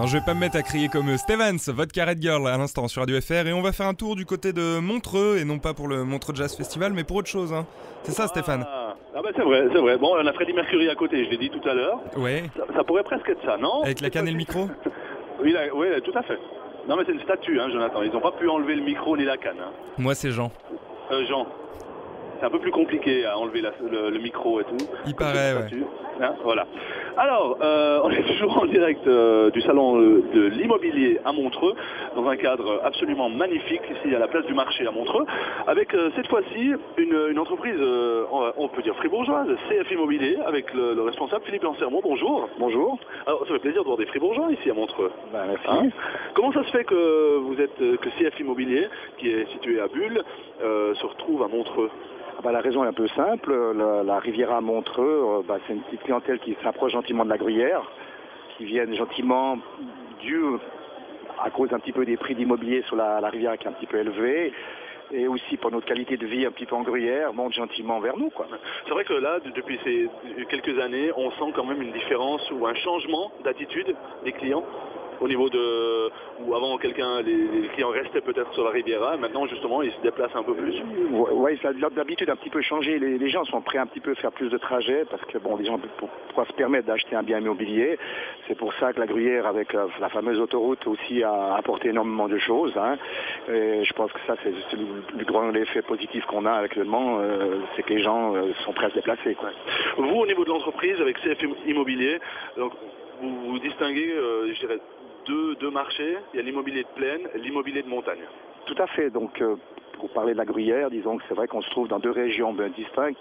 Alors je vais pas me mettre à crier comme Stevens, Vodka Red Girl à l'instant sur Radio FR, et on va faire un tour du côté de Montreux, et non pas pour le Montreux Jazz Festival, mais pour autre chose. Hein. C'est ça, Stéphane? Ah bah c'est vrai, c'est vrai. Bon, on a Freddie Mercury à côté, je l'ai dit tout à l'heure. Ouais. Ça pourrait presque être ça, non? Avec la canne et le micro? Oui, tout à fait. Non mais c'est une statue, hein, Jonathan. Ils n'ont pas pu enlever le micro ni la canne. Hein. Moi c'est Jean. Jean. C'est un peu plus compliqué à enlever le micro et tout. Il paraît, ouais. Hein, voilà. Alors, on est toujours en direct du salon de l'immobilier à Montreux, dans un cadre absolument magnifique, ici à la place du marché à Montreux, avec cette fois-ci une entreprise, on peut dire fribourgeoise, CF Immobilier, avec le responsable Philippe Lancermont. Bonjour. Bonjour. Alors, ça fait plaisir de voir des fribourgeois ici à Montreux. Ben, merci. Hein? Comment ça se fait que CF Immobilier, qui est situé à Bulle, se retrouve à Montreux? La raison est un peu simple. La Riviera à Montreux, c'est une petite clientèle qui s'approche gentiment de la Gruyère, qui viennent gentiment à cause un petit peu des prix d'immobilier sur la Riviera qui est un petit peu élevé, et aussi pour notre qualité de vie un petit peu en Gruyère, montent gentiment vers nous, quoi. C'est vrai que là, depuis ces quelques années, on sent quand même une différence ou un changement d'attitude des clients au niveau où avant les clients restaient peut-être sur la Riviera, maintenant justement ils se déplacent un peu plus. Oui, ça a d'habitude un petit peu changé. Les gens sont prêts un petit peu à faire plus de trajets parce que les gens pour se permettre d'acheter un bien immobilier. C'est pour ça que la Gruyère avec la fameuse autoroute aussi a apporté énormément de choses. Hein. Et je pense que ça c'est le grand effet positif qu'on a actuellement, c'est que les gens sont prêts à se déplacer, quoi. Vous au niveau de l'entreprise avec CF Immobilier, donc, vous distinguez, je dirais, deux marchés, il y a l'immobilier de plaine et l'immobilier de montagne. Tout à fait, donc pour parler de la Gruyère, disons que c'est vrai qu'on se trouve dans deux régions bien distinctes.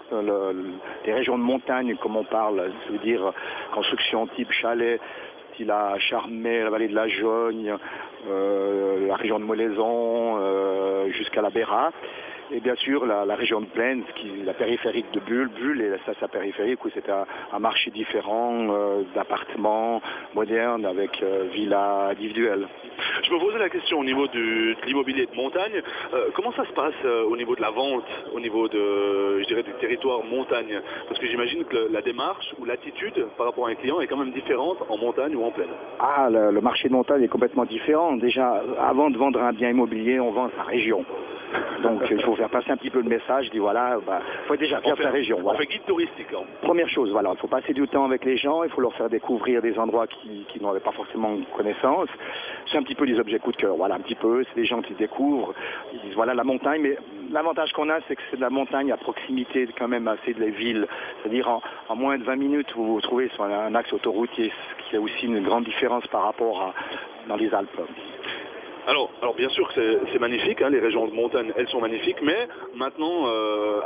Les régions de montagne, comme on parle, ça veut dire construction type chalet, style à Charmey, la vallée de la Jogne, la région de Molaison, jusqu'à la Béra. Et bien sûr, la région de plaine, la périphérique de Bulle. Bulle et sa périphérique, où c'est un marché différent d'appartements modernes avec villas individuelles. Je me posais la question au niveau de l'immobilier de montagne. Comment ça se passe au niveau de la vente, au niveau du territoire montagne? Parce que j'imagine que la démarche ou l'attitude par rapport à un client est quand même différente en montagne ou en plaine. Le marché de montagne est complètement différent. Déjà, avant de vendre un bien immobilier, on vend sa région. Donc il faut faire passer un petit peu le message, il faut déjà bien sa région. On fait guide touristique. Hein. Première chose, il faut passer du temps avec les gens, il faut leur faire découvrir des endroits qui n'avaient pas forcément connaissance. C'est un petit peu des objets coup de cœur, un petit peu, c'est des gens qui découvrent, ils disent la montagne, mais l'avantage qu'on a, c'est que c'est de la montagne à proximité quand même assez de la ville. C'est-à-dire en moins de 20 minutes, vous vous trouvez sur un axe autoroutier, ce qui est aussi une grande différence par rapport dans les Alpes. Alors bien sûr que c'est magnifique, hein, les régions de montagne, elles sont magnifiques, mais maintenant,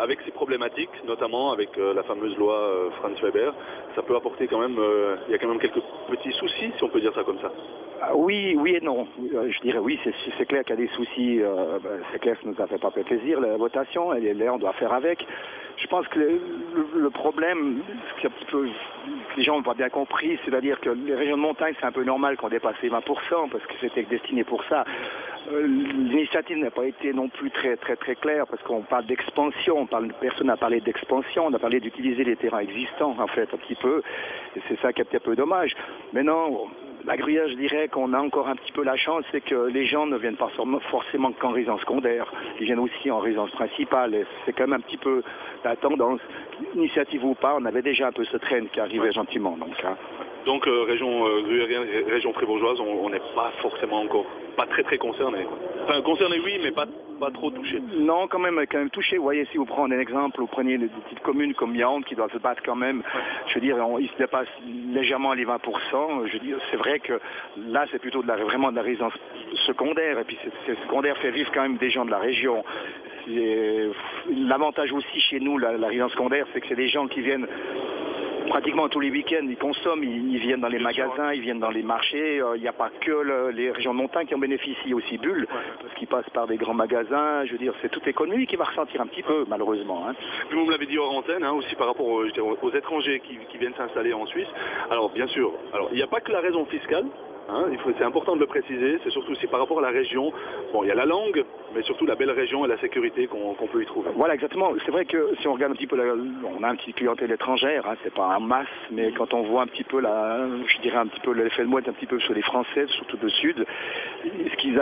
avec ces problématiques, notamment avec la fameuse loi Franz Weber, ça peut apporter quand même, il y a quand même quelques petits soucis, si on peut dire ça comme ça. Oui et non. Je dirais oui, c'est clair qu'il y a des soucis, c'est clair que ça ne nous a fait pas plaisir, la votation, elle est là, on doit faire avec. Je pense que le problème, ce que les gens n'ont pas bien compris, c'est-à-dire que les régions de montagne, c'est un peu normal qu'on dépasse les 20%, parce que c'était destiné pour ça. L'initiative n'a pas été non plus très très très claire, parce qu'on parle d'expansion, personne n'a parlé d'expansion, on a parlé d'utiliser les terrains existants, en fait, un petit peu, et c'est ça qui est peut-être un peu dommage. Mais non, la Gruyère, je dirais qu'on a encore un petit peu la chance, c'est que les gens ne viennent pas forcément qu'en résidence secondaire, ils viennent aussi en résidence principale, et c'est quand même un petit peu la tendance. Initiative ou pas, on avait déjà un peu ce train qui arrivait gentiment. Donc région gruyérienne, région fribourgeoise, on n'est pas forcément encore, pas très très concerné. Enfin concerné oui, mais pas trop touché. Non, quand même touché. Vous voyez, si vous prenez un exemple, vous prenez des petites communes comme Yaoundé qui doivent se battre quand même. Ouais. Je veux dire, ils se dépassent légèrement les 20%. Je veux dire, c'est vrai que là, c'est plutôt vraiment de la résidence secondaire. Et puis, c'est secondaire fait vivre quand même des gens de la région. L'avantage aussi chez nous, la résidence secondaire, c'est que c'est des gens qui viennent pratiquement tous les week-ends, ils consomment, ils viennent dans les magasins, ils viennent dans les marchés. Il n'y a pas que les régions de montagne qui en bénéficient, aussi Bulle, parce qu'ils passent par des grands magasins. Je veux dire, c'est toute l'économie qui va ressentir un petit peu, malheureusement. Hein. Puis vous me l'avez dit hors antenne, hein, aussi par rapport aux étrangers qui viennent s'installer en Suisse. Alors bien sûr, il n'y a pas que la raison fiscale. Hein, c'est important de le préciser, c'est surtout aussi par rapport à la région. Bon, il y a la langue, mais surtout la belle région et la sécurité qu'on peut y trouver. Voilà, exactement. C'est vrai que si on regarde un petit peu, on a un petit clientèle étrangère, hein, c'est pas en masse, mais quand on voit un petit peu je dirais un petit peu l'effet de mode un petit peu sur les Français, surtout du Sud, ce qui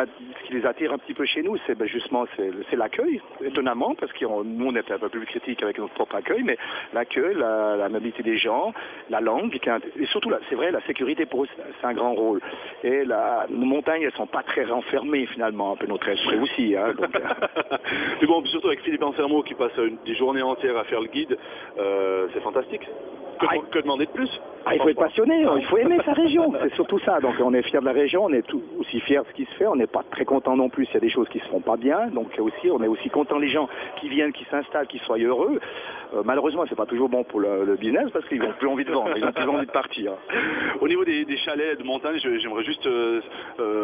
les attire un petit peu chez nous, c'est justement c'est l'accueil, étonnamment, parce que nous on est un peu plus critique avec notre propre accueil, mais l'accueil, la mobilité des gens, la langue, et surtout, c'est vrai, la sécurité pour eux, c'est un grand rôle. Et nos montagnes, elles sont pas très renfermées finalement, un peu notre esprit aussi. Hein, donc, mais bon, surtout avec Philippe Ansermo qui passe des journées entières à faire le guide, c'est fantastique. Que demander de plus? Il faut être passionné, il faut aimer sa région, c'est surtout ça. Donc on est fiers de la région, on est aussi fiers de ce qui se fait, on n'est pas très content non plus s'il y a des choses qui se font pas bien. Donc aussi, on est aussi content les gens qui viennent, qui s'installent, qui soient heureux. Malheureusement, c'est pas toujours bon pour le business parce qu'ils n'ont plus envie de vendre, ils n'ont plus envie de partir. Au niveau des chalets de montagne, j'aimerais juste,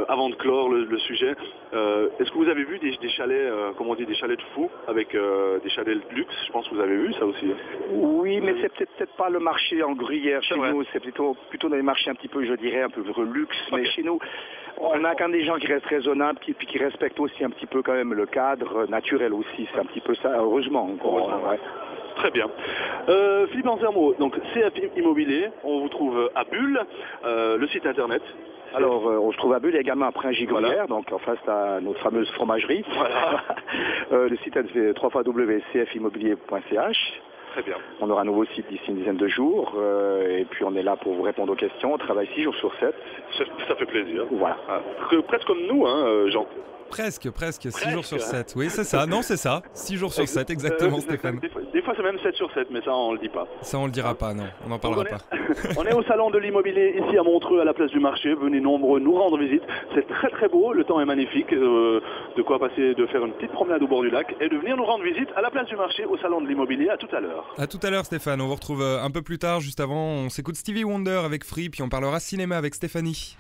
avant de clore le sujet, est-ce que vous avez vu des chalets, comment on dit, des chalets de fous avec des chalets de luxe? Je pense que vous avez vu ça aussi. Oui, mais c'est peut-être pas le marché en gruyère chez nous, c'est plutôt dans les marchés un petit peu, je dirais, un peu luxe. Okay. Mais chez nous, on a quand même des gens qui restent raisonnables, puis qui respectent aussi un petit peu quand même le cadre naturel aussi. C'est un petit peu ça, heureusement. Ouais. Très bien. Philippe Ansermo, donc CF Immobilier, on vous trouve à Bulle, le site internet. Alors, on se trouve à Bulle également à Pringis-Gruyère, donc en face à notre fameuse fromagerie. Voilà. Le site c'est www.cfimmobilier.ch. Très bien. On aura un nouveau site d'ici une dizaine de jours et puis on est là pour vous répondre aux questions. On travaille 6 jours sur 7. Ça fait plaisir. Voilà. Presque comme nous, hein, Jean. Presque, 6 jours sur 7. Oui, c'est ça. Non, c'est ça. 6 jours sur 7, exactement, Stéphane. Des fois, c'est même 7 sur 7, mais ça, on le dit pas. Ça, on le dira pas, non. On n'en parlera pas. On est au salon de l'immobilier, ici à Montreux, à la place du marché. Venez nombreux nous rendre visite. C'est très très beau, le temps est magnifique. De quoi passer, de faire une petite promenade au bord du lac et de venir nous rendre visite à la place du marché, au salon de l'immobilier. À tout à l'heure. À tout à l'heure, Stéphane. On vous retrouve un peu plus tard. Juste avant, on s'écoute Stevie Wonder avec Free, puis on parlera cinéma avec Stéphanie.